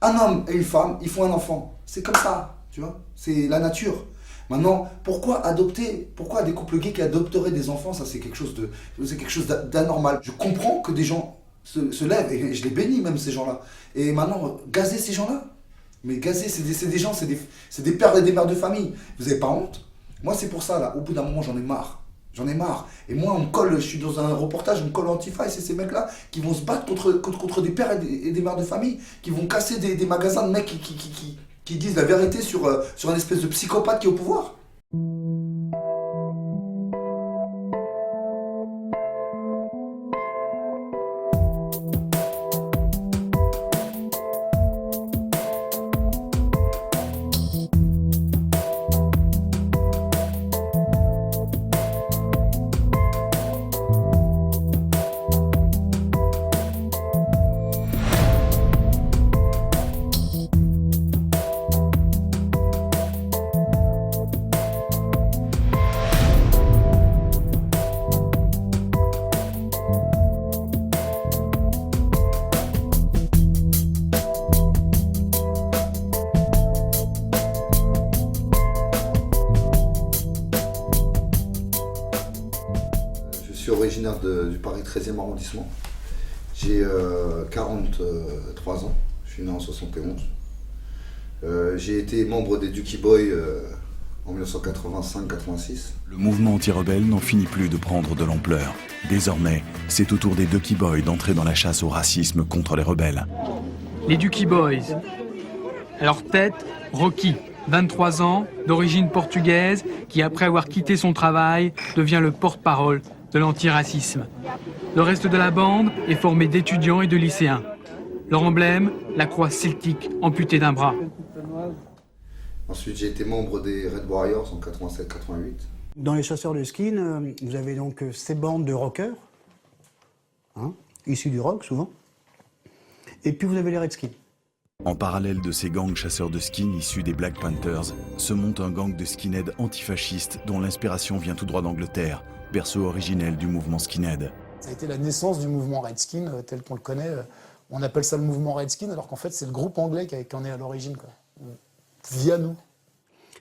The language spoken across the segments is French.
Un homme et une femme, ils font un enfant. C'est comme ça, tu vois. C'est la nature. Maintenant, pourquoi des couples gays qui adopteraient des enfants, ça c'est quelque chose d'anormal. Je comprends que des gens se lèvent, et je les bénis même ces gens-là. Et maintenant, gazer ces gens-là, mais gazer, c'est des gens, c'est des pères et des mères de famille. Vous avez pas honte? Moi c'est pour ça, là, au bout d'un moment j'en ai marre. J'en ai marre. Et moi on me colle, je suis dans un reportage, on me colle Antifa, et c'est ces mecs-là qui vont se battre contre des pères et des mères de famille, qui vont casser des magasins de mecs qui disent la vérité sur un espèce de psychopathe qui est au pouvoir. Je suis originaire du Paris 13e arrondissement. J'ai 43 ans, je suis né en 71. J'ai été membre des Ducky Boys en 1985-86. Le mouvement anti-rebelle n'en finit plus de prendre de l'ampleur. Désormais, c'est au tour des Ducky Boys d'entrer dans la chasse au racisme contre les rebelles. Les Ducky Boys. À leur tête, Rocky, 23 ans, d'origine portugaise, qui après avoir quitté son travail, devient le porte-parole de l'antiracisme. Le reste de la bande est formé d'étudiants et de lycéens. Leur emblème, la croix celtique amputée d'un bras. Ensuite, j'ai été membre des Red Warriors en 87-88. Dans les chasseurs de skin, vous avez donc ces bandes de rockers, issus du rock souvent, et puis vous avez les Redskins. En parallèle de ces gangs chasseurs de skin issus des Black Panthers, se monte un gang de skinheads antifascistes dont l'inspiration vient tout droit d'Angleterre, berceau originel du mouvement skinhead. Ça a été la naissance du mouvement Redskin tel qu'on le connaît. On appelle ça le mouvement Redskin alors qu'en fait c'est le groupe anglais qui en est à l'origine, via nous.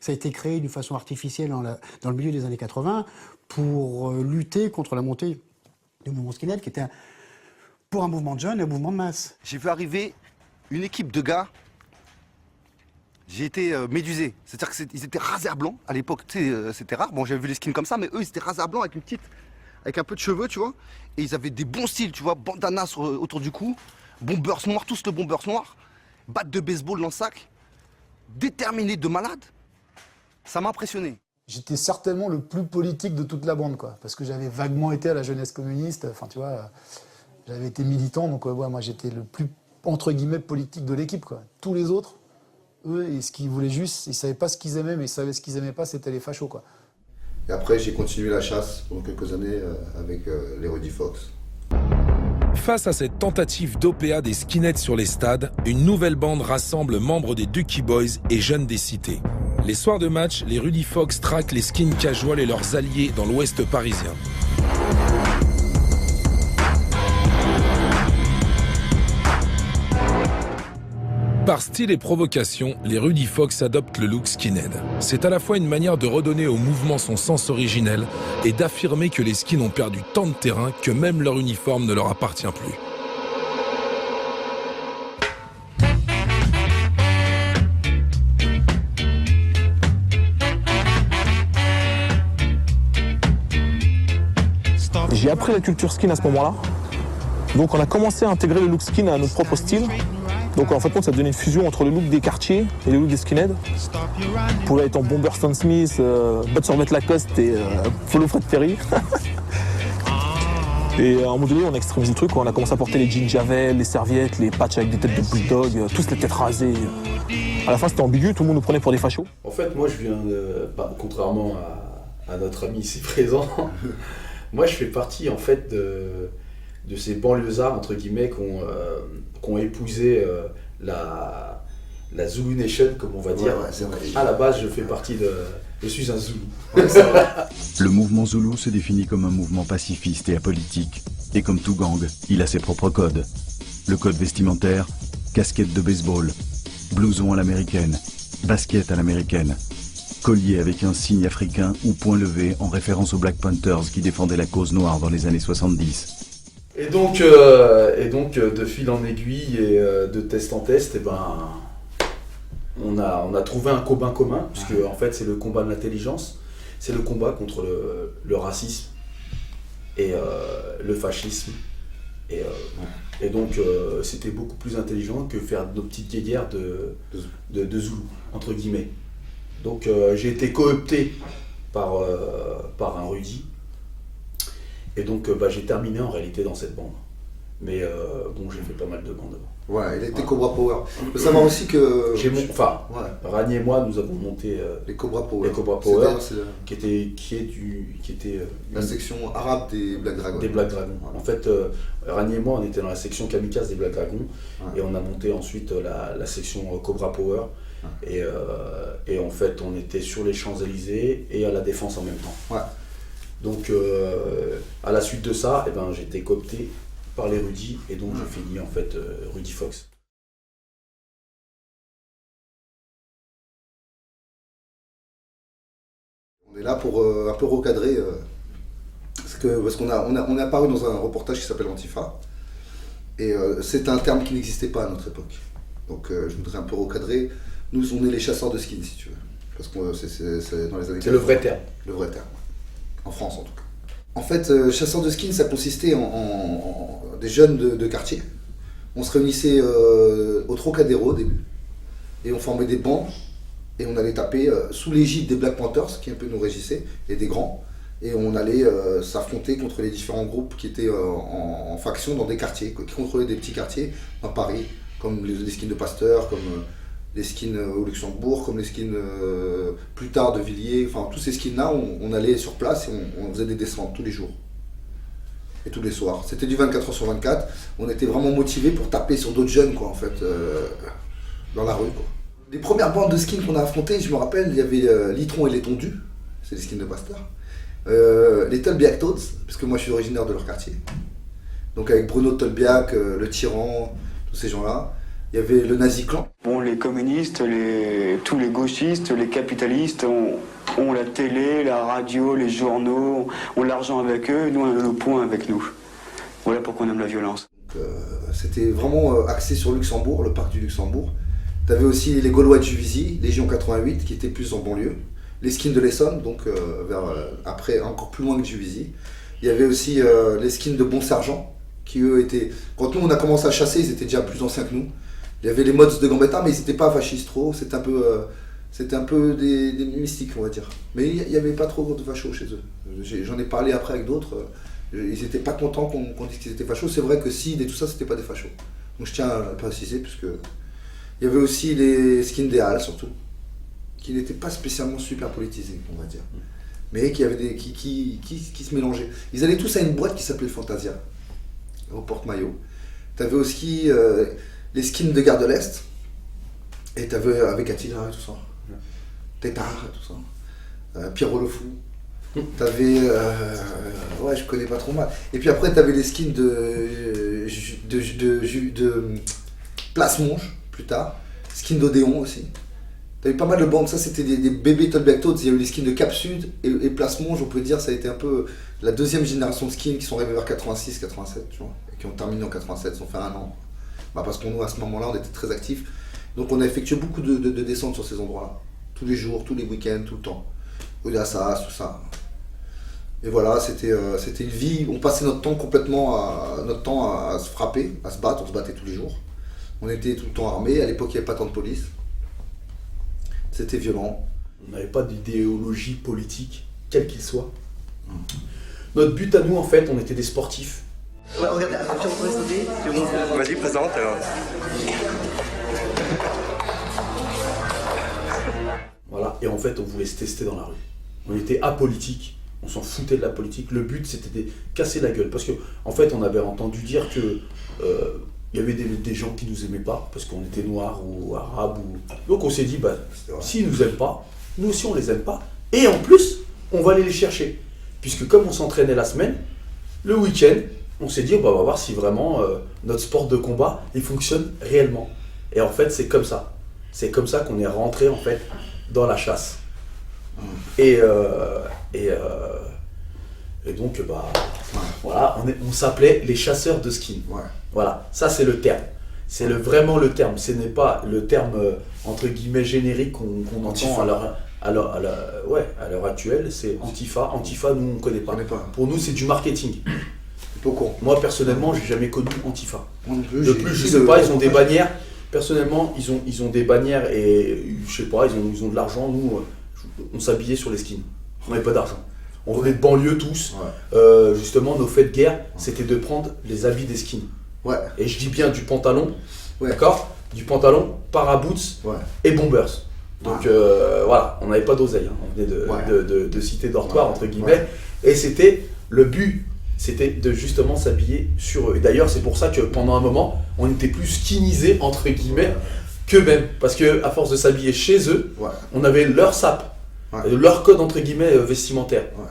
Ça a été créé d'une façon artificielle dans le milieu des années 80 pour lutter contre la montée du mouvement skinhead qui était pour un mouvement de jeunes et un mouvement de masse. J'ai vu arriver une équipe de gars, j'ai été médusé. C'est-à-dire qu'ils étaient rasés à blanc à l'époque, c'était rare. Bon, j'avais vu les skins comme ça, mais eux ils étaient rasés à blanc avec un peu de cheveux, tu vois. Et ils avaient des bons styles, tu vois, bandana autour du cou, bombers noirs, tous le bombers noir, batte de baseball dans le sac, déterminés de malades. Ça m'a impressionné. J'étais certainement le plus politique de toute la bande, parce que j'avais vaguement été à la jeunesse communiste, enfin tu vois, j'avais été militant, donc moi j'étais le plus, entre guillemets, politique de l'équipe, Tous les autres, eux, ce qu'ils voulaient juste, ils savaient pas ce qu'ils aimaient, mais ils savaient ce qu'ils aimaient pas, c'était les fachos, Et après, j'ai continué la chasse pendant quelques années avec les Rudy Fox. Face à cette tentative d'OPA des skinheads sur les stades, une nouvelle bande rassemble membres des Ducky Boys et jeunes des cités. Les soirs de match, les Rudy Fox traquent les skins casuals et leurs alliés dans l'ouest parisien. Par style et provocation, les Rudy Fox adoptent le look skinhead. C'est à la fois une manière de redonner au mouvement son sens originel et d'affirmer que les skins ont perdu tant de terrain que même leur uniforme ne leur appartient plus. J'ai appris la culture skin à ce moment-là. Donc on a commencé à intégrer le look skin à notre propre style. Donc en fait, ça donnait une fusion entre le look des quartiers et le look des skinheads. Pour être en bomber Stan Smith, bottes survêt Lacoste et follow Fred Perry. Et à un moment donné, on a extrémisé le truc. On a commencé à porter les jeans Javel, les serviettes, les patchs avec des têtes de bulldog, tous les têtes rasées. À la fin, c'était ambigu, tout le monde nous prenait pour des fachos. En fait, moi, je viens contrairement à notre ami ici présent, moi, je fais partie en fait de ces banlieusards entre guillemets qui ont épousé la Zulu Nation, comme on va dire. Ouais, à la base, je suis un Zoulou. Le mouvement Zoulou se définit comme un mouvement pacifiste et apolitique. Et comme tout gang, il a ses propres codes. Le code vestimentaire, casquette de baseball, blouson à l'américaine, basket à l'américaine, collier avec un signe africain ou point levé en référence aux Black Panthers qui défendaient la cause noire dans les années 70. Et donc, de fil en aiguille et de test en test, eh ben, on a trouvé un combat commun, puisque en fait c'est le combat de l'intelligence, c'est le combat contre le racisme et le fascisme. Et donc c'était beaucoup plus intelligent que faire nos petites guéguerres de Zoulou, entre guillemets. Donc j'ai été coopté par un Rudy. Et donc j'ai terminé en réalité dans cette bande. Mais bon, j'ai fait pas mal de bandes. Ouais, il était Cobra Power. Il faut savoir aussi que... Ragné et moi, nous avons monté les Cobra Power. Les Cobra Power, qui était la section arabe des Black Dragons. Des Black Dragons. En fait, Ragné et moi, on était dans la section kamikaze des Black Dragons. Et on a monté ensuite la section Cobra Power. Et en fait, on était sur les Champs-Élysées et à la Défense en même temps. Ouais. Donc, à la suite de ça, eh ben, j'ai été coopté par les Rudy, et donc j'ai fini en fait Rudy Fox. On est là pour un peu recadrer, parce qu'on est apparu dans un reportage qui s'appelle Antifa, et c'est un terme qui n'existait pas à notre époque. Donc je voudrais un peu recadrer. Nous, on est les chasseurs de skins, si tu veux. Parce que c'est dans les années... C'est le vrai terme. Le vrai terme, en France en tout cas. En fait, chasseurs de skins, ça consistait en des jeunes de quartier. On se réunissait au Trocadéro au début, et on formait des bandes, et on allait taper sous l'égide des Black Panthers, qui un peu nous régissaient, et des grands, et on allait s'affronter contre les différents groupes qui étaient en faction dans des quartiers, qui contrôlaient des petits quartiers dans Paris, comme les skins de Pasteur, comme les skins au Luxembourg, comme les skins plus tard de Villiers, enfin tous ces skins-là, on allait sur place et on faisait des descentes tous les jours. Et tous les soirs. C'était du 24h sur 24. On était vraiment motivés pour taper sur d'autres jeunes, quoi, en fait, dans la rue, quoi. Les premières bandes de skins qu'on a affrontées, je me rappelle, il y avait Litron et les Tondus, c'est les skins de Pasteur. Les Tolbiac Toads, parce que moi je suis originaire de leur quartier. Donc avec Bruno Tolbiac, le Tyran, tous ces gens-là. Il y avait le Nazi Clan. Bon, les communistes, tous les gauchistes, les capitalistes ont la télé, la radio, les journaux, ont l'argent avec eux, nous on a le point avec nous. Voilà pourquoi on aime la violence. C'était vraiment axé sur Luxembourg, le parc du Luxembourg. Tu avais aussi les Gaulois de Juvisy, Légion 88, qui étaient plus en banlieue. Les skins de l'Essonne, donc après encore plus loin que Juvisy. Il y avait aussi les skins de Bon-Sergent, qui eux étaient... Quand nous on a commencé à chasser, ils étaient déjà plus anciens que nous. Il y avait les mods de Gambetta, mais ils n'étaient pas fascistes trop, c'était un peu des mystiques, on va dire. Mais il n'y avait pas trop de fachos chez eux. J'en ai parlé après avec d'autres, ils n'étaient pas contents qu'on dise qu'ils étaient fachos. C'est vrai que Sid et tout ça, c'était pas des fachos. Donc je tiens à le préciser, puisque... Il y avait aussi les skins des Halles, surtout, qui n'étaient pas spécialement super politisés, on va dire. Mais qui avaient qui se mélangeaient. Ils allaient tous à une boîte qui s'appelait Fantasia, au Porte-Maillot. Tu avais aussi... les skins de Gare de l'Est, et t'avais avec Attila et tout ça, Tétard et tout ça, Pierrot le Fou, t'avais, ouais je connais pas trop mal, et puis après t'avais les skins de Place Monge, plus tard, skins d'Odéon aussi, t'avais pas mal de bandes, ça c'était des bébés Tolbiac Toads, il y a eu les skins de Cap Sud, et Place Monge, on peut dire ça a été un peu la deuxième génération de skins qui sont arrivés vers 86, 87, tu vois, et qui ont terminé en 87, ils ont fait un an. Parce qu'on nous, à ce moment-là, on était très actifs. Donc on a effectué beaucoup de descentes sur ces endroits-là. Tous les jours, tous les week-ends, tout le temps. Audassas, tout ça. Et voilà, c'était une vie. On passait notre temps à se frapper, à se battre. On se battait tous les jours. On était tout le temps armés. À l'époque, il n'y avait pas tant de police. C'était violent. On n'avait pas d'idéologie politique, quelle qu'il soit. Notre but à nous, en fait, on était des sportifs. Ouais, regardez, attention, vous pouvez sauter, c'est bon. Vas-y, présente alors. Voilà, et en fait, on voulait se tester dans la rue. On était apolitique, on s'en foutait de la politique. Le but, c'était de casser la gueule. Parce qu'en fait, on avait entendu dire que y avait des gens qui nous aimaient pas, parce qu'on était noirs ou arabes. Donc on s'est dit, bah, s'ils nous aiment pas, nous aussi on les aime pas. Et en plus, on va aller les chercher. Puisque comme on s'entraînait la semaine, le week-end, on s'est dit, bah, on va voir si vraiment notre sport de combat il fonctionne réellement. Et en fait, c'est comme ça. C'est comme ça qu'on est rentré en fait dans la chasse. Et donc, voilà, on s'appelait les chasseurs de skins. Ouais. Voilà, ça c'est le terme. C'est vraiment le terme. Ce n'est pas le terme entre guillemets générique qu'on entend à l'heure actuelle. C'est Antifa. Antifa, nous on connaît pas. Pour nous, c'est du marketing. Moi personnellement, j'ai jamais connu Antifa. De plus, je sais pas, ils ont des bannières. Personnellement, ils ont des bannières et je sais pas, ils ont de l'argent. Nous, on s'habillait sur les skins. On n'avait pas d'argent. On venait de banlieue tous. Ouais. Justement, nos faits de guerre, c'était de prendre les habits des skins. Ouais. Et je dis bien du pantalon, d'accord ? Du pantalon, paraboots et bombers. Donc voilà, on n'avait pas d'oseille. Hein. On venait de cité dortoir, entre guillemets. Ouais. Et c'était le but. C'était de justement s'habiller sur eux. Et d'ailleurs, c'est pour ça que pendant un moment, on était plus skinisés, entre guillemets, qu'eux-mêmes. Parce qu'à force de s'habiller chez eux, on avait leur sap, leur code, entre guillemets, vestimentaire. Ouais.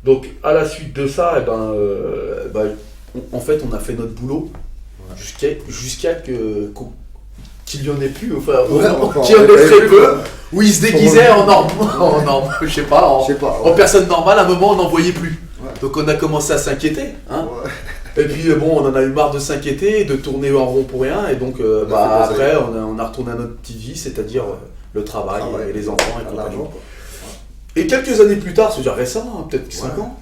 Donc, à la suite de ça, en fait, on a fait notre boulot jusqu'à qu'il y en ait plus, enfin, qu'il y en ait très peu, où ils se déguisaient je sais pas, en personne normale. À un moment, on n'en voyait plus. Ouais. Donc, on a commencé à s'inquiéter. Hein. Ouais. Et puis, on en a eu marre de s'inquiéter, de tourner en rond pour rien. Et donc, après, on a retourné à notre petite vie, c'est-à-dire le travail et les enfants et compagnie. Et quelques années plus tard, c'est-à-dire récent, hein, peut-être 5 ans,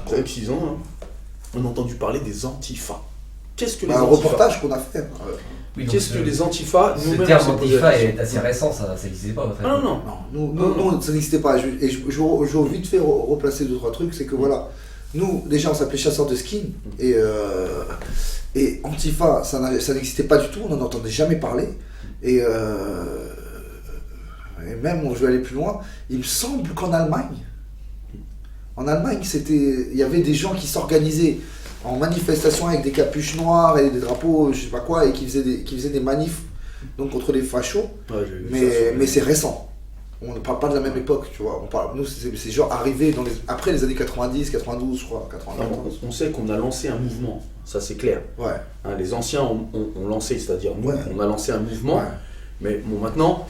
5-6 ans, hein, on a entendu parler des Antifa. Qu'est-ce que les Antifa ? Un reportage qu'on a fait. Oui, qu'est-ce que les Antifa ? Le terme Antifa est assez récent, ça n'existait pas. Non, ça n'existait pas. Et je veux vite fait replacer 2-3 trucs, c'est que voilà, nous, déjà on s'appelait chasseurs de skins, et Antifa, ça n'existait pas du tout, on n'en entendait jamais parler. Et même, je vais aller plus loin, il me semble qu'en Allemagne, il y avait des gens qui s'organisaient en manifestation avec des capuches noires et des drapeaux, je sais pas quoi, et qui faisaient des manifs donc contre les fachos. Ouais, mais c'est récent. On ne parle pas de la même époque, tu vois. Nous, c'est genre arrivé après les années 90, 92, je crois, 91. On sait qu'on a lancé un mouvement, ça c'est clair. Ouais. Hein, les anciens ont lancé, c'est-à-dire nous, on a lancé un mouvement. Ouais. Mais bon, maintenant,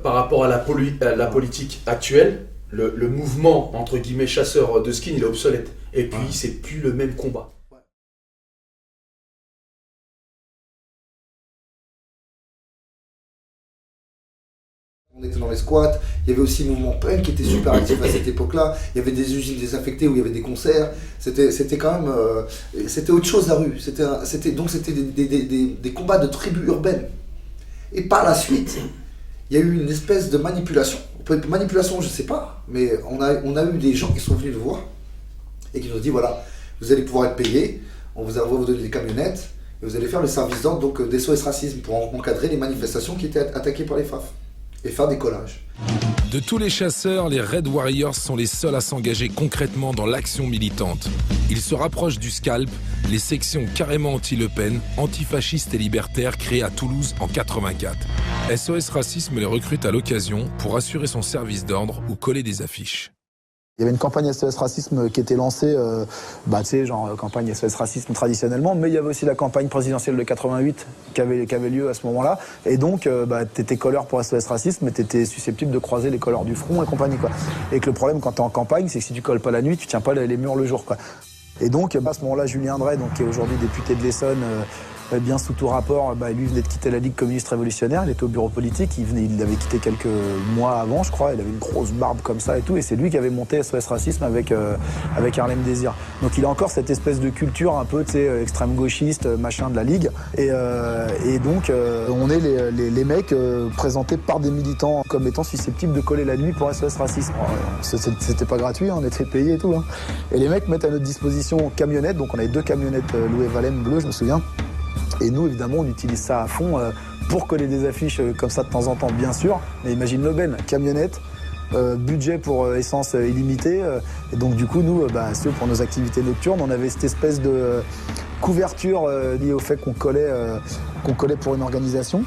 par rapport à la politique actuelle, le mouvement, entre guillemets, chasseur de skins, il est obsolète. Et puis, c'est plus le même combat. On était dans les squats, il y avait aussi le mouvement punk qui était super actif à cette époque-là, il y avait des usines désaffectées où il y avait des concerts, c'était quand même, c'était autre chose la rue, c'était des combats de tribus urbaines. Et par la suite, il y a eu une espèce de manipulation, peut-être manipulation je sais pas, mais on a eu des gens qui sont venus nous voir et qui nous ont dit voilà, vous allez pouvoir être payés, on va vous donner des camionnettes et vous allez faire le service d'ordre donc des SOS Racisme pour encadrer les manifestations qui étaient attaquées par les FAF et faire des collages. De tous les chasseurs, les Red Warriors sont les seuls à s'engager concrètement dans l'action militante. Ils se rapprochent du SCALP, les sections carrément anti-Le Pen, antifascistes et libertaires créées à Toulouse en 84. SOS Racisme les recrute à l'occasion pour assurer son service d'ordre ou coller des affiches. Il y avait une campagne SOS Racisme qui était lancée, tu sais, genre campagne SOS Racisme traditionnellement, mais il y avait aussi la campagne présidentielle de 88 qui avait lieu à ce moment-là. Et donc, t'étais colleur pour SOS Racisme, mais t'étais susceptible de croiser les colleurs du front et compagnie, quoi. Et que le problème quand t'es en campagne, c'est que si tu colles pas la nuit, tu tiens pas les murs le jour, quoi. Et donc, à ce moment-là, Julien Drey, donc, qui est aujourd'hui député de l'Essonne, bien sous tout rapport, lui venait de quitter la Ligue communiste révolutionnaire, il était au bureau politique, il l'avait quitté quelques mois avant, je crois, il avait une grosse barbe comme ça et tout, et c'est lui qui avait monté SOS Racisme avec Harlem Désir. Donc il a encore cette espèce de culture un peu, tu sais, extrême gauchiste, machin de la Ligue, et donc on est les mecs présentés par des militants comme étant susceptibles de coller la nuit pour SOS Racisme. C'était pas gratuit, on était payés et tout, hein. Et les mecs mettent à notre disposition camionnettes, donc on avait 2 camionnettes Louis Valem bleues, je me souviens. Et nous, évidemment, on utilise ça à fond pour coller des affiches comme ça de temps en temps, bien sûr. Mais imagine l'aubaine, camionnette, budget pour essence illimité. Et donc, du coup, nous, pour nos activités nocturnes, on avait cette espèce de couverture liée au fait qu'on collait pour une organisation.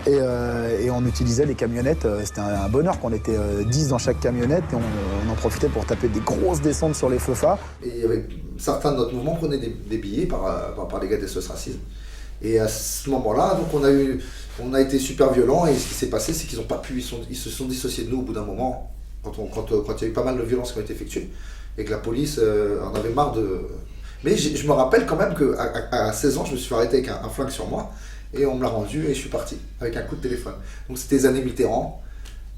Et on utilisait les camionnettes, c'était un bonheur qu'on était 10 dans chaque camionnette et on en profitait pour taper des grosses descentes sur les FEFA. Et il y avait certains de notre mouvement prenaient des billets par les gars des SOS Racisme. Et à ce moment-là, donc on a été super violents, et ce qui s'est passé, c'est qu'ils ont pas pu, ils se sont dissociés de nous au bout d'un moment, quand il y a eu pas mal de violences qui ont été effectuées, et que la police en avait marre de... Mais je me rappelle quand même qu'à 16 ans, je me suis fait arrêter avec un flingue sur moi, et on me l'a rendu, et je suis parti, avec un coup de téléphone. Donc c'était les années Mitterrand,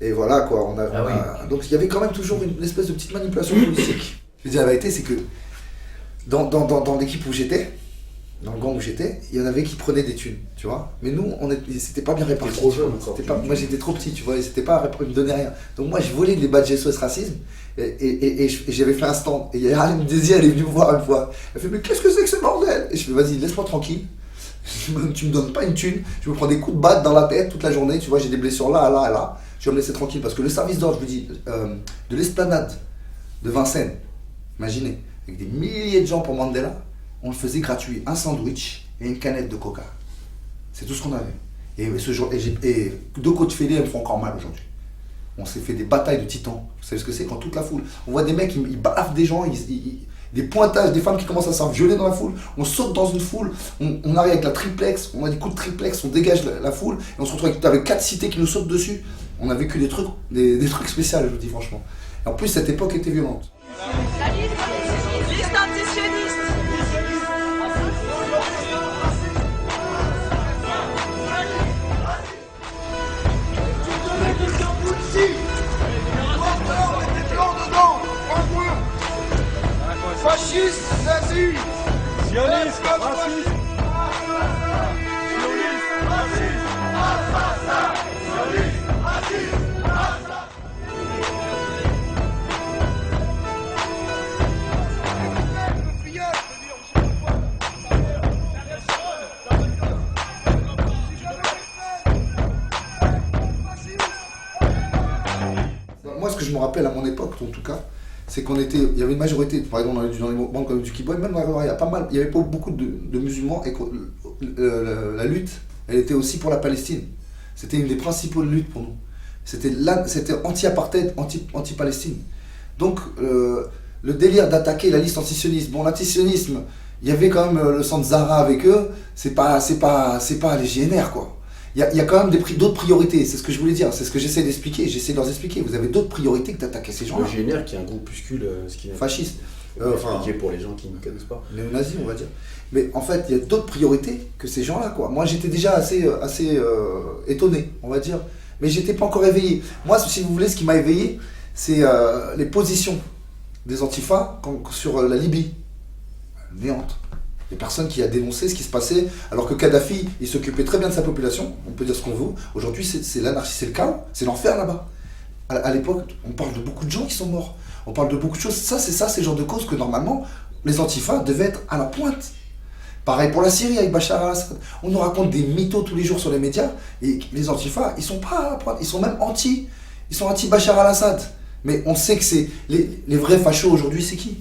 et voilà quoi, donc il y avait quand même toujours une espèce de petite manipulation politique. Je veux dire, la vérité, c'est que dans l'équipe où j'étais, dans le gang où j'étais, il y en avait qui prenaient des thunes, tu vois. Mais nous, c'était pas bien réparti. Trop jeune, moi j'étais trop petit, tu vois, et c'était pas, ils me donnaient rien. Donc moi je volais les badges SOS Racisme, et j'avais fait un stand. Et Yael Désir, elle est venue me voir une fois. Elle fait, mais qu'est-ce que c'est que ce bordel? Et je fais, vas-y, laisse-moi tranquille. Tu me donnes pas une thune, je me prends des coups de batte dans la tête toute la journée, tu vois, j'ai des blessures là, là, là. Je vais me laisser tranquille, parce que le service d'ordre, je vous dis, de l'esplanade de Vincennes, imaginez, avec des milliers de gens pour Mandela, on le faisait gratuit, un sandwich et une canette de coca. C'est tout ce qu'on avait. Et deux côtes fêlées, elles me font encore mal aujourd'hui. On s'est fait des batailles de titans. Vous savez ce que c'est quand toute la foule, on voit des mecs, ils baffent des gens, des pointages, des femmes qui commencent à se faire violer dans la foule. On saute dans une foule, on arrive avec la triplex, on a des coups de triplex, on dégage la foule, et on se retrouve avec 4 cités qui nous sautent dessus. On a vécu des trucs spéciaux, je vous dis franchement. Et en plus, cette époque était violente. La liste antisioniste. Fasciste, nazi, sioniste, raciste, assassin, sioniste, raciste, Moi, ce que je me rappelle à mon époque, en tout cas, c'est il y avait une majorité, par exemple dans les bandes comme du Kiboy, même il y avait pas beaucoup de musulmans, et la lutte, elle était aussi pour la Palestine. C'était une des principales luttes pour nous. C'était anti-apartheid, anti-Palestine. Donc le délire d'attaquer la liste antisioniste, bon, l'antisionisme, il y avait quand même le centre Zahra avec eux, c'est pas les GNR quoi. Il y a quand même d'autres priorités, c'est ce que je voulais dire, c'est ce que j'essaie d'expliquer, j'essaie de leur expliquer. Vous avez d'autres priorités que d'attaquer ces gens-là. Le GNR qui est un groupuscule fasciste. Pour les gens qui ne connaissent pas. Néo-nazis, on va dire. Mais en fait, il y a d'autres priorités que ces gens-là, quoi. Moi, j'étais déjà assez étonné, on va dire. Mais j'étais pas encore éveillé. Moi, si vous voulez, ce qui m'a éveillé, c'est les positions des Antifa sur la Libye. Néante. Des personnes qui a dénoncé ce qui se passait, alors que Kadhafi, il s'occupait très bien de sa population, on peut dire ce qu'on veut. Aujourd'hui, c'est l'anarchie, c'est le chaos, c'est l'enfer là-bas. À l'époque, on parle de beaucoup de gens qui sont morts, on parle de beaucoup de choses. C'est le genre de causes que normalement, les Antifa devaient être à la pointe. Pareil pour la Syrie avec Bachar al-Assad. On nous raconte des mythos tous les jours sur les médias, et les Antifa, ils sont pas à la pointe, ils sont même anti-Bachar al-Assad. Mais on sait que c'est les vrais fachos aujourd'hui, c'est qui ?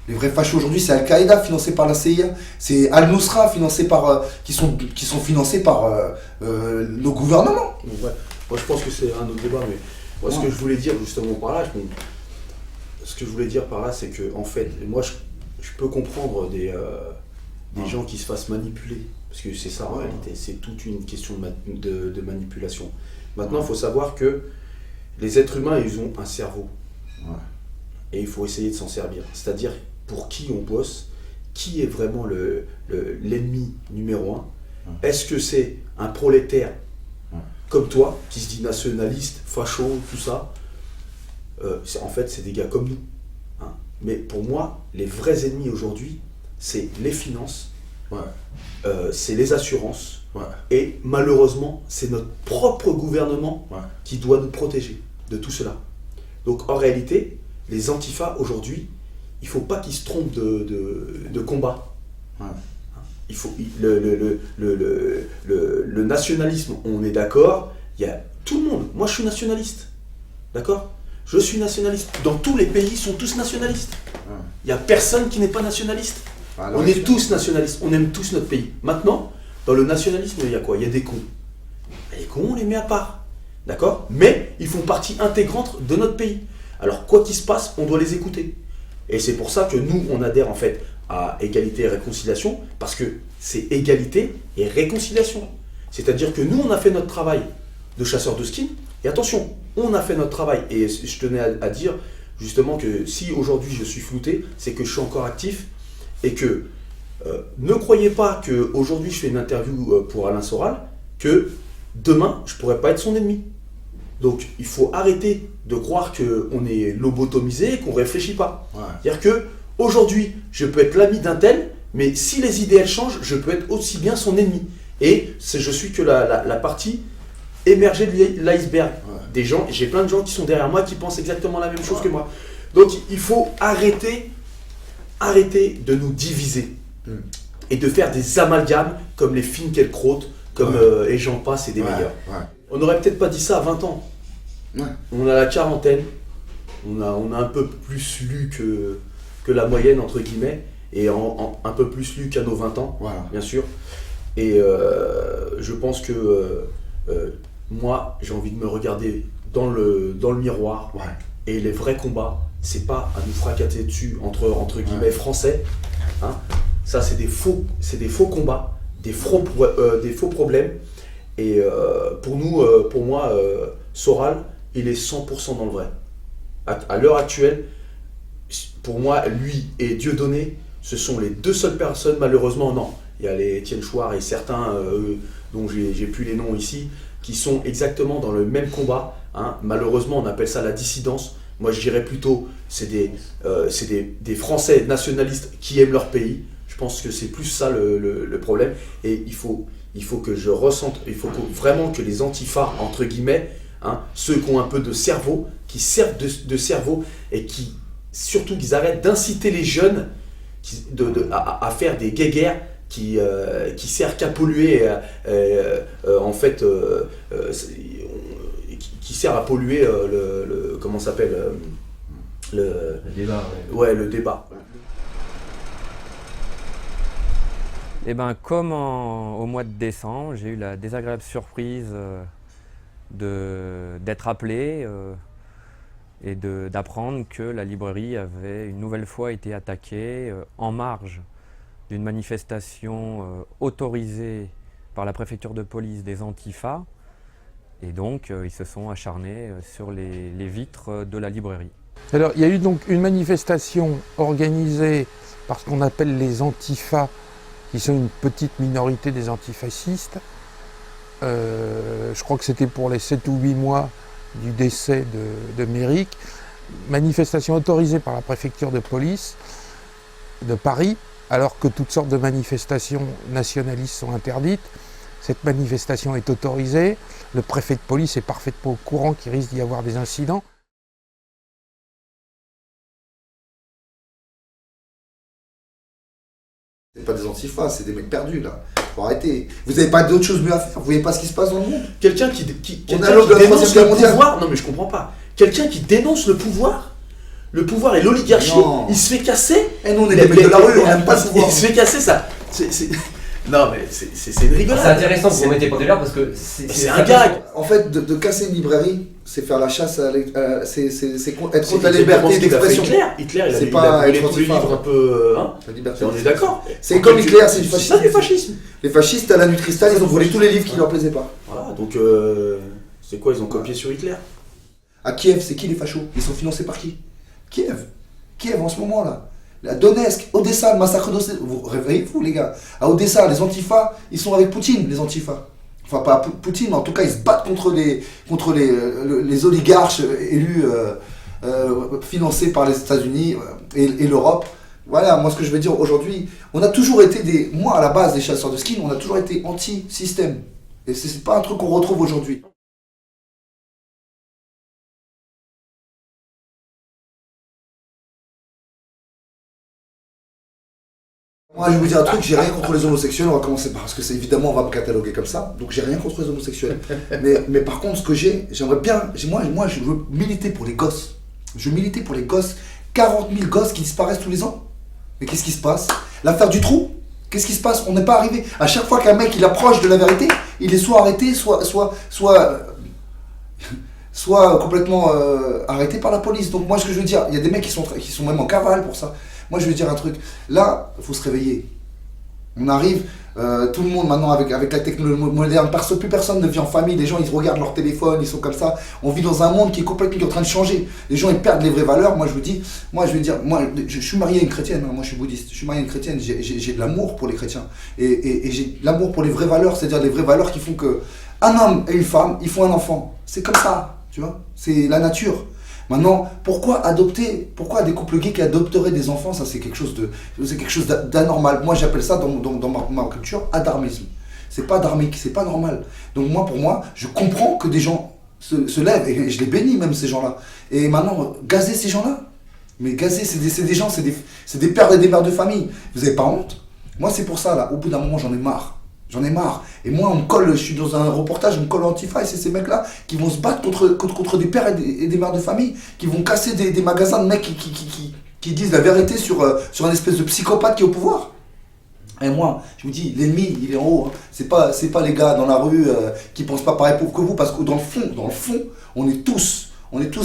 Les vrais fachos aujourd'hui, c'est Al-Qaïda financé par la CIA, c'est Al-Nusra financé qui sont financés par nos gouvernements. Ouais. Moi je pense que c'est un autre débat, mais moi, ce que je voulais dire justement par là, c'est que en fait, moi je peux comprendre des gens qui se fassent manipuler, parce que c'est ça en réalité, c'est toute une question de manipulation. Maintenant, il faut savoir que les êtres humains, ils ont un cerveau. Ouais. Et il faut essayer de s'en servir. C'est-à-dire, pour qui on bosse, qui est vraiment l'ennemi numéro un. Est-ce que c'est un prolétaire comme toi, qui se dit nationaliste, facho, tout ça? En fait, c'est des gars comme nous. Hein. Mais pour moi, les vrais ennemis aujourd'hui, c'est les finances, c'est les assurances, et malheureusement, c'est notre propre gouvernement qui doit nous protéger de tout cela. Donc en réalité, les Antifa aujourd'hui, il ne faut pas qu'ils se trompent de combat. Il faut, le nationalisme, on est d'accord, il y a tout le monde. Moi je suis nationaliste, d'accord? Je suis nationaliste. Dans tous les pays, ils sont tous nationalistes. Il n'y a personne qui n'est pas nationaliste. On est tous nationalistes, on aime tous notre pays. Maintenant, dans le nationalisme, il y a quoi? Il y a des cons. Les cons, on les met à part, d'accord? Mais ils font partie intégrante de notre pays. Alors quoi qu'il se passe, on doit les écouter. Et c'est pour ça que nous, on adhère en fait à égalité et réconciliation, parce que c'est égalité et réconciliation. C'est-à-dire que nous, on a fait notre travail de chasseur de skin, et attention, on a fait notre travail, et je tenais à dire justement que si aujourd'hui je suis flouté, c'est que je suis encore actif, et que ne croyez pas qu'aujourd'hui je fais une interview pour Alain Soral, que demain je ne pourrais pas être son ennemi. Donc il faut arrêter de croire qu'on est lobotomisé et qu'on ne réfléchit pas. Ouais. C'est-à-dire qu'aujourd'hui, je peux être l'ami d'un tel, mais si les idées elles changent, je peux être aussi bien son ennemi. Et je suis que la partie émergée de l'iceberg. Ouais. Des gens, j'ai plein de gens qui sont derrière moi qui pensent exactement la même chose que moi. Donc il faut arrêter de nous diviser et de faire des amalgames comme les Finkielkraut, comme et j'en passe, et des meilleurs. Ouais. On n'aurait peut-être pas dit ça à 20 ans. Ouais. On a la quarantaine, on a un peu plus lu que la moyenne, entre guillemets, et un peu plus lu qu'à nos 20 ans, voilà. Bien sûr. Et je pense que moi, j'ai envie de me regarder dans le miroir, ouais. Et les vrais combats, c'est pas à nous fracasser dessus entre guillemets français. Hein. Ça, c'est des faux combats, des faux problèmes. Et pour moi, Soral, il est 100% dans le vrai. À l'heure actuelle, pour moi, lui et Dieudonné, ce sont les deux seules personnes, malheureusement, non. Il y a les Étienne Chouard et certains dont j'ai plus les noms ici, qui sont exactement dans le même combat. Hein. Malheureusement, on appelle ça la dissidence. Moi, je dirais plutôt, c'est des Français nationalistes qui aiment leur pays. Je pense que c'est plus ça le problème. Et il faut que je ressente, vraiment que les antifas, entre guillemets, hein, ceux qui ont un peu de cerveau, qui servent de cerveau, et qui, surtout, qu'ils arrêtent d'inciter les jeunes à faire des guéguerres qui servent qu'à polluer, en fait, qui servent à polluer comment ça s'appelle, le débat. Ouais, le débat. Eh ben, comme au mois de décembre, j'ai eu la désagréable surprise d'être appelé et d'apprendre que la librairie avait une nouvelle fois été attaquée en marge d'une manifestation autorisée par la préfecture de police des Antifas. Et donc, ils se sont acharnés sur les vitres de la librairie. Alors, il y a eu donc une manifestation organisée par ce qu'on appelle les Antifas, qui sont une petite minorité des antifascistes. Je crois que c'était pour les 7 ou 8 mois du décès de Méric. Manifestation autorisée par la préfecture de police de Paris, alors que toutes sortes de manifestations nationalistes sont interdites. Cette manifestation est autorisée. Le préfet de police est parfaitement au courant qu'il risque d'y avoir des incidents. C'est pas des antifas, c'est des mecs perdus là. Faut arrêter. Vous avez pas d'autre chose mieux à faire. Vous voyez pas ce qui se passe dans le monde. Quelqu'un qui dénonce le pouvoir. Non mais je comprends pas. Quelqu'un qui dénonce le pouvoir et l'oligarchie, il se fait casser. Et nous on est des mecs de la rue, on n'aime pas le pouvoir. Il se fait casser ça. Non mais c'est une rigolade. C'est intéressant que vous mettez pour des l'heure parce que c'est un gag. En fait, de casser une librairie, c'est faire la chasse à c'est être contre la liberté d'expression. Hitler, il a brûlé tous les livres un peu. Hein, on est d'accord. C'est comme Hitler, c'est du fascisme. C'est du fascisme. Les fascistes à la Nutristal, ils ont volé tous les livres qui leur plaisaient pas. Voilà, donc c'est quoi, ils ont copié sur Hitler. À Kiev, c'est qui les fachos? Ils sont financés par qui? Kiev en ce moment là. À Donetsk, Odessa, le massacre d'Odessa. Vous réveillez-vous les gars. À Odessa, les antifas, ils sont avec Poutine, les antifas. Enfin pas Poutine, mais en tout cas ils se battent contre les oligarches élus financés par les États-Unis et l'Europe. Voilà, moi ce que je veux dire aujourd'hui, on a toujours été moi à la base des chasseurs de skin, on a toujours été anti-système. Et c'est pas un truc qu'on retrouve aujourd'hui. Moi je vais vous dire un truc, j'ai rien contre les homosexuels, on va commencer par parce que c'est évidemment on va me cataloguer comme ça, donc j'ai rien contre les homosexuels. mais par contre ce que j'aimerais bien, moi je veux militer pour les gosses. Je veux militer pour les gosses, 40 000 gosses qui disparaissent tous les ans. Mais qu'est-ce qui se passe? L'affaire du trou, qu'est-ce qui se passe? On n'est pas arrivé. À chaque fois qu'un mec il approche de la vérité, il est soit arrêté, soit complètement arrêté par la police. Donc moi ce que je veux dire, il y a des mecs qui sont même en cavale pour ça. Moi, je veux dire un truc. Là, il faut se réveiller. On arrive, tout le monde maintenant avec la technologie moderne, plus personne ne vit en famille, les gens ils regardent leur téléphone, ils sont comme ça. On vit dans un monde qui est complètement en train de changer. Les gens ils perdent les vraies valeurs. Moi je veux dire, je suis marié à une chrétienne, hein, moi je suis bouddhiste, je suis marié à une chrétienne, j'ai de l'amour pour les chrétiens. Et j'ai de l'amour pour les vraies valeurs, c'est-à-dire les vraies valeurs qui font que un homme et une femme, ils font un enfant. C'est comme ça, tu vois, c'est la nature. Maintenant, pourquoi des couples gays qui adopteraient des enfants, ça c'est quelque chose d'anormal. Moi j'appelle ça dans ma culture adarmisme. C'est pas dharmique, c'est pas normal. Donc pour moi, je comprends que des gens se lèvent, et je les bénis même ces gens-là. Et maintenant, gazer ces gens-là, mais gazer, c'est des gens, c'est des pères et des mères de famille. Vous avez pas honte? Moi c'est pour ça là, au bout d'un moment j'en ai marre. J'en ai marre. Et moi, je suis dans un reportage, on me colle Antifa, et c'est ces mecs-là qui vont se battre contre des pères et des mères de famille, qui vont casser des magasins de mecs qui disent la vérité sur un espèce de psychopathe qui est au pouvoir. Et moi, je me dis, l'ennemi, il est en haut. Hein. C'est pas les gars dans la rue qui pensent pas pareil pauvre que vous, parce que dans le fond, on est tous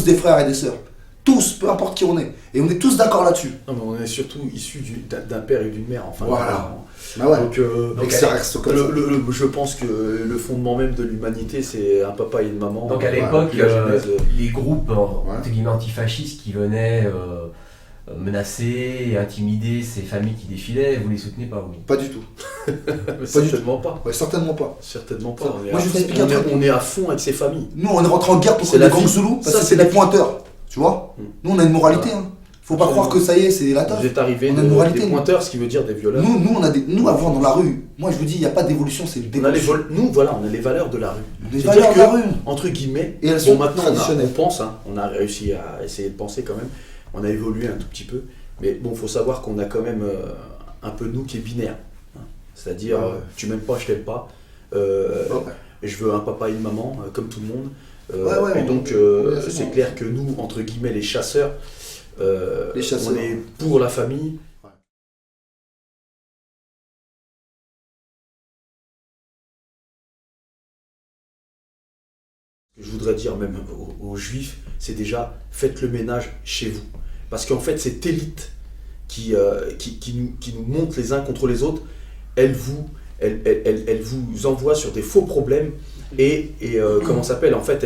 des frères et des sœurs. Tous, peu importe qui on est. Et on est tous d'accord là-dessus. Non, mais on est surtout issus d'un père et d'une mère, enfin. Voilà. Bah ouais. Donc je pense que le fondement même de l'humanité, c'est un papa et une maman. Donc à l'époque, les groupes entre guillemets antifascistes qui venaient menacer et intimider ces familles qui défilaient, vous les soutenez pas, oui? Pas du tout. Certainement pas. Ouais, certainement pas. Certainement pas. Moi, je vous explique un truc. On est à fond avec ces familles. Nous, on est rentré en guerre contre les gangs Zoulous, parce que c'est des pointeurs. Tu vois, nous on a une moralité, hein. Faut pas croire que ça y est, c'est la taf. Vous êtes arrivé des pointeurs, ce qui veut dire des violeurs. Nous avant dans la rue, moi je vous dis, il n'y a pas d'évolution, c'est une dévolution. On a les valeurs de la rue. Les valeurs de la rue. Entre guillemets, et elles sont maintenant traditionnelles. on pense, hein, on a réussi à essayer de penser quand même, on a évolué un tout petit peu, mais bon, faut savoir qu'on a quand même un peu nous qui est binaire. Hein. C'est-à-dire, tu m'aimes pas, je t'aime pas, je veux un papa et une maman, comme tout le monde. Et donc c'est clair que nous, entre guillemets, les chasseurs, on est pour la famille. Ce que je voudrais dire même aux juifs, c'est déjà faites le ménage chez vous. Parce qu'en fait, cette élite qui nous monte les uns contre les autres, elle vous envoie sur des faux problèmes. Et comment ça s'appelle, en fait,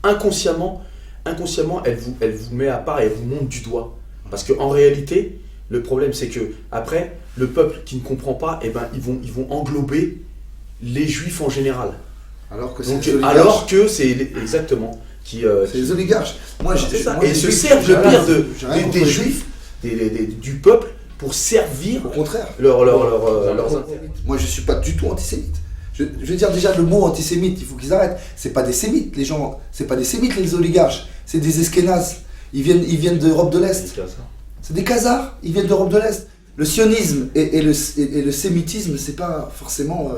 inconsciemment, elle vous met à part et elle vous monte du doigt. Parce qu'en réalité, le problème, c'est que après, le peuple qui ne comprend pas, ils vont englober les juifs en général. Alors que c'est exactement c'est les oligarches. Et ils se servent le pire des juifs, du peuple, pour servir au contraire leurs Moi, je suis pas du tout antisémite. Je veux dire déjà le mot antisémite, il faut qu'ils arrêtent. C'est pas des sémites, les gens. C'est pas des sémites les oligarches. C'est des eskénazes. Ils viennent d'Europe de l'Est. C'est des Khazars. Ils viennent d'Europe de l'Est. Le sionisme et le sémitisme, c'est pas forcément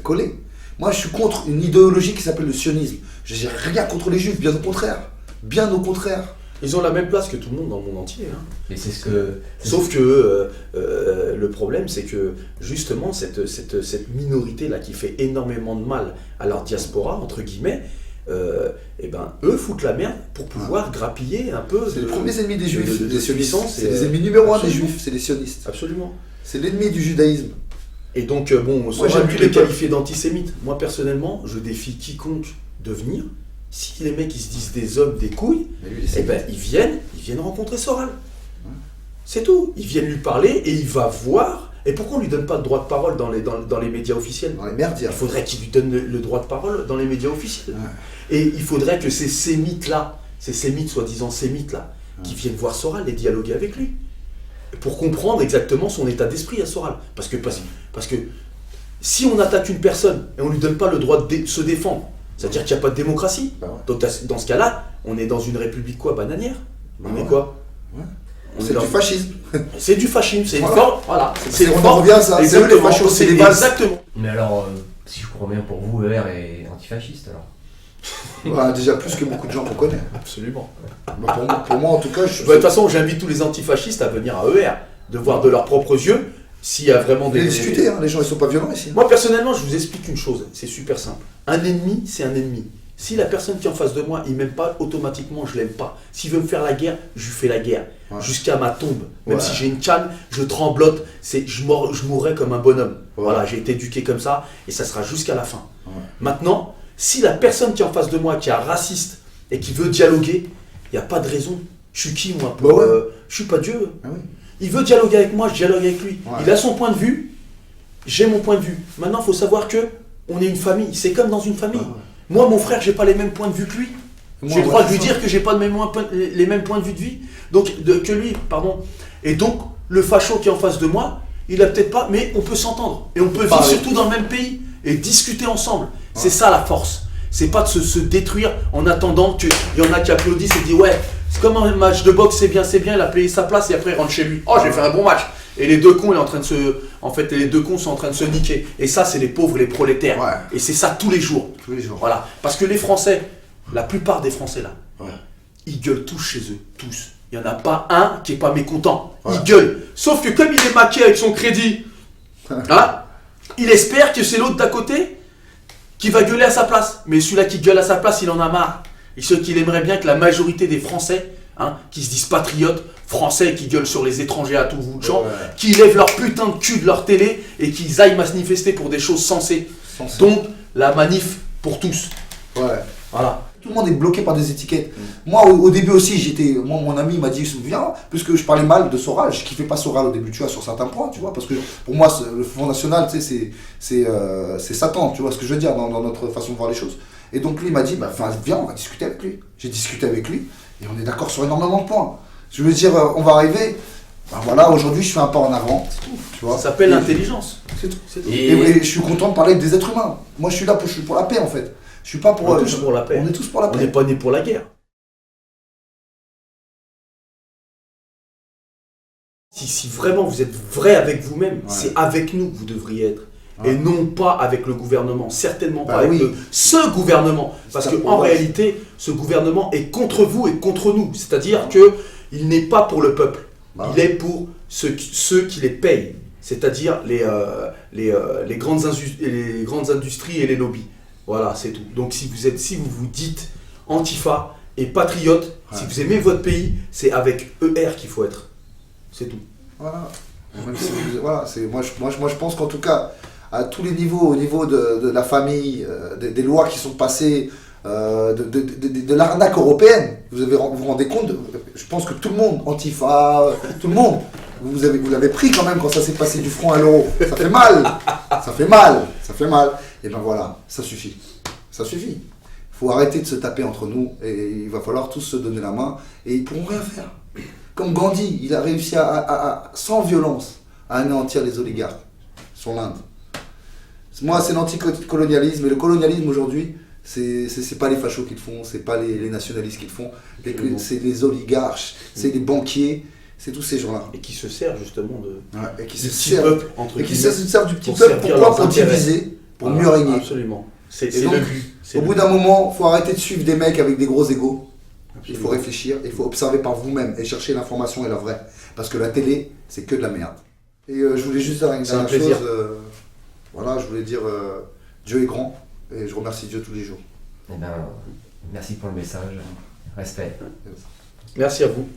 collé. Moi, je suis contre une idéologie qui s'appelle le sionisme. Je n'ai rien contre les juifs, bien au contraire. Bien au contraire. Ils ont la même place que tout le monde dans le monde entier. Hein. Et c'est ce que... Sauf que le problème, c'est que justement, cette minorité-là qui fait énormément de mal à leur diaspora, entre guillemets, eux foutent la merde pour pouvoir grappiller un peu... C'est les premiers ennemis des juifs, des sionistes. C'est les ennemis numéro 1 des juifs, c'est les sionistes. Absolument. C'est l'ennemi du judaïsme. Et donc, on aurait pu les qualifier d'antisémites. Moi, personnellement, je défie quiconque de venir. Si les mecs ils se disent des hommes, des couilles, ils viennent rencontrer Soral. C'est tout. Ils viennent lui parler et il va voir. Et pourquoi on lui donne pas le droit de parole dans les médias officiels? Dans les merdias. Il faudrait qu'il lui donne le droit de parole dans les médias officiels. Ouais. Et il faudrait que ces sémites-là, soi-disant sémites-là, qui viennent voir Soral et dialoguer avec lui. Pour comprendre exactement son état d'esprit à Soral. Parce que si on attaque une personne et on lui donne pas le droit de se défendre, c'est-à-dire qu'il n'y a pas de démocratie. Donc dans ce cas-là, on est dans une république quoi, bananière? On est quoi? C'est du fascisme. C'est du fascisme, c'est une forme. Voilà. On en revient à ça. C'est eux les fachos, c'est les bases. Exactement. Mais alors, si je comprends bien, pour vous, ER est antifasciste alors? Déjà plus que beaucoup de gens qu'on connaît. Absolument. Pour moi, en tout cas, de toute façon, j'invite tous les antifascistes à venir à ER, de voir de leurs propres yeux s'il y a vraiment des... discuter, hein, les gens ils sont pas violents ici. Moi personnellement, je vous explique une chose, c'est super simple. Un ennemi, c'est un ennemi. Si la personne qui est en face de moi, il m'aime pas, automatiquement, je l'aime pas. S'il veut me faire la guerre, je lui fais la guerre. Ouais. Jusqu'à ma tombe. Même si j'ai une canne, je tremblote, je mourrai comme un bonhomme. Ouais. Voilà, j'ai été éduqué comme ça, et ça sera jusqu'à la fin. Ouais. Maintenant, si la personne qui est en face de moi, qui est raciste, et qui veut dialoguer, il n'y a pas de raison. Je suis qui, moi pour, je suis pas Dieu. Ah oui. Il veut dialoguer avec moi, je dialogue avec lui. Ouais. Il a son point de vue, j'ai mon point de vue. Maintenant, il faut savoir que on est une famille. C'est comme dans une famille. Ah ouais. Moi, mon frère, j'ai pas les mêmes points de vue que lui. J'ai le droit de lui dire que j'ai pas les mêmes points de vue de vie que lui, pardon. Et donc, le facho qui est en face de moi, il a peut-être pas, mais on peut s'entendre. Et on peut vivre surtout dans le même pays et discuter ensemble. Ouais. C'est ça la force. C'est pas de se détruire en attendant qu'il y en a qui applaudissent et disent ouais, c'est comme un match de boxe, c'est bien, il a payé sa place et après il rentre chez lui. Oh, j'ai fait un bon match. Et les deux cons, les deux cons sont en train de se niquer. Et ça, c'est les pauvres, les prolétaires. Ouais. Et c'est ça tous les jours. Tous les jours. Voilà. Parce que les Français, la plupart des Français là, ils gueulent tous chez eux, tous. Il n'y en a pas un qui n'est pas mécontent. Ouais. Ils gueulent. Sauf que comme il est maqué avec son crédit, hein, il espère que c'est l'autre d'à côté qui va gueuler à sa place. Mais celui-là qui gueule à sa place, il en a marre. Et ce qu'il aimerait bien que la majorité des Français, hein, qui se disent patriotes, Français qui gueulent sur les étrangers à tout bout de champ, qui lèvent leur putain de cul de leur télé et qu'ils aillent manifester pour des choses sensées. Donc, la manif pour tous. Ouais. Voilà. Tout le monde est bloqué par des étiquettes. Moi, au début aussi, mon ami m'a dit, viens, puisque je parlais mal de Soral, je kiffais pas Soral au début, tu vois, sur certains points, tu vois, parce que pour moi, le Front National, tu sais, c'est Satan, tu vois ce que je veux dire, dans notre façon de voir les choses. Et donc, lui, il m'a dit, viens, on va discuter avec lui. J'ai discuté avec lui, et on est d'accord sur énormément de points. Je veux dire, on va arriver, voilà, aujourd'hui, je fais un pas en avant, tu vois. Ça s'appelle l'intelligence. C'est tout. Et je suis content de parler avec des êtres humains. Moi, je suis là pour la paix, en fait. Je suis pas pour... On est tous pour la paix. On est tous pour la paix. On n'est pas nés pour la guerre. Si vraiment vous êtes vrai avec vous-même, c'est avec nous que vous devriez être. Et non pas avec le gouvernement, certainement pas avec ce gouvernement. Parce qu'en réalité, ce gouvernement est contre vous et contre nous. C'est-à-dire qu'il n'est pas pour le peuple. Il est pour ceux qui les payent. C'est-à-dire les grandes industries et les lobbies. Voilà, c'est tout. Donc si vous vous dites Antifa et patriote, si vous aimez votre pays, c'est avec ER qu'il faut être. C'est tout. Voilà. Même si moi je pense qu'en tout cas, à tous les niveaux, au niveau de la famille, des lois qui sont passées, de l'arnaque européenne, vous vous rendez compte, je pense que tout le monde, Antifa, tout le monde, vous l'avez pris quand même quand ça s'est passé du franc à l'euro. Ça fait mal, ça fait mal, ça fait mal. Et ben voilà, ça suffit. Ça suffit. Il faut arrêter de se taper entre nous et il va falloir tous se donner la main et ils pourront rien faire. Comme Gandhi, il a réussi sans violence à anéantir les oligarques sur l'Inde. Moi, c'est l'anticolonialisme et le colonialisme aujourd'hui, c'est pas les fachos qui le font, c'est pas les nationalistes qui le font, c'est les oligarches, c'est les banquiers. C'est tous ces gens-là. Et qui se servent justement et qui se servent du petit peuple. Pourquoi ? Pour diviser, pour mieux régner. Absolument. C'est donc, le but. Au bout d'un moment, il faut arrêter de suivre des mecs avec des gros égos. Il faut réfléchir, il faut observer par vous-même et chercher l'information et la vraie. Parce que la télé, c'est que de la merde. Et je voulais juste dire une dernière chose. Je voulais dire Dieu est grand et je remercie Dieu tous les jours. Eh ben, merci pour le message. Respect. Merci à vous.